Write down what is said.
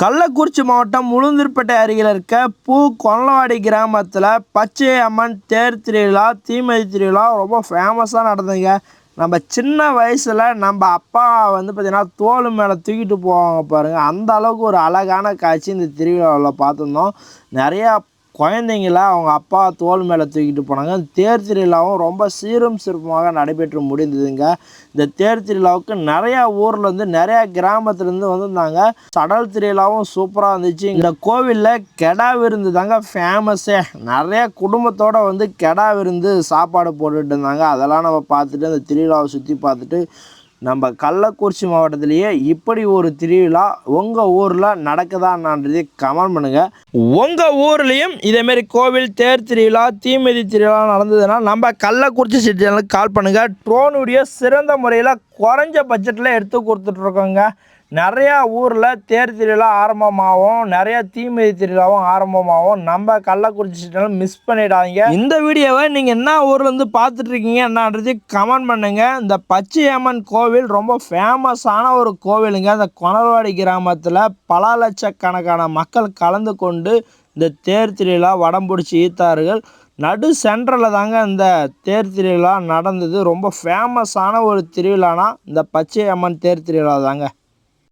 கள்ளக்குறிச்சி மாவட்டம் உளுந்தூர்பேட்டை அருகில் இருக்க கொல்லவாடி கிராமத்தில் பச்சை அம்மன் தேர் திருவிழா தீமிதி திருவிழா ரொம்ப ஃபேமஸாக நடந்ததுங்க. நம்ம சின்ன வயசில் நம்ம அப்பா பார்த்திங்கன்னா தோல் மேலே தூக்கிட்டு போவாங்க பாருங்கள். அந்த அளவுக்கு ஒரு அழகான காட்சி இந்த திருவிழாவில் பார்த்துருந்தோம். நிறையா குழந்தைங்கள அவங்க அப்பா தோல் மேலே தூக்கிட்டு போனாங்க. தேர் திருவிழாவும் ரொம்ப சீரும் சிறப்புமாக நடைபெற்று முடிந்ததுங்க. இந்த தேர் திருவிழாவுக்கு நிறையா ஊர்லேருந்து நிறையா கிராமத்துலேருந்து வந்திருந்தாங்க. சடல் திருவிழாவும் சூப்பராக இருந்துச்சு. இந்த கோவிலில் கெடா விருந்து தாங்க ஃபேமஸே. நிறையா குடும்பத்தோடு கெடா விருந்து சாப்பாடு போட்டுட்டு இருந்தாங்க. அதெல்லாம் நம்ம பார்த்துட்டு அந்த திருவிழாவை சுற்றி பார்த்துட்டு நம்ம கள்ளக்குறிச்சி மாவட்டத்திலேயே இப்படி ஒரு திருவிழா உங்கள் ஊரில் நடக்குதான்றதை கமெண்ட் பண்ணுங்கள். உங்கள் ஊர்லேயும் இதேமாரி கோவில் தேர் திருவிழா தீமிதி திருவிழா நடந்ததுன்னா நம்ம கள்ளக்குறிச்சி சிட்டி சேனலுக்கு கால் பண்ணுங்கள். ட்ரோன் வீடியோ சிறந்த முறையில் குறைஞ்ச பட்ஜெட்டில் எடுத்து கொடுத்துட்ருக்கோங்க. நிறையா ஊரில் தேர் திருவிழா ஆரம்பமாகவும் நிறையா தீமிதி திருவிழாவும் ஆரம்பமாகவும் நம்ம கள்ளக்குறிச்சி சேனல் மிஸ் பண்ணிடாதீங்க. இந்த வீடியோவை நீங்கள் என்ன ஊர்லேருந்து பார்த்துட்ருக்கீங்க என்னன்றது கமெண்ட் பண்ணுங்கள். இந்த பச்சை அம்மன் கோவில் ரொம்ப ஃபேமஸான ஒரு கோவிலுங்க. இந்த கொணல்வாடி கிராமத்தில் பல லட்சக்கணக்கான மக்கள் கலந்து கொண்டு இந்த தேர் திருவிழா வடம் பிடிச்சி ஈர்த்தார்கள். நடு சென்டரில் தாங்க இந்த தேர் திருவிழா நடந்தது. ரொம்ப ஃபேமஸான ஒரு திருவிழானா இந்த பச்சை அம்மன் தேர் திருவிழா தாங்க.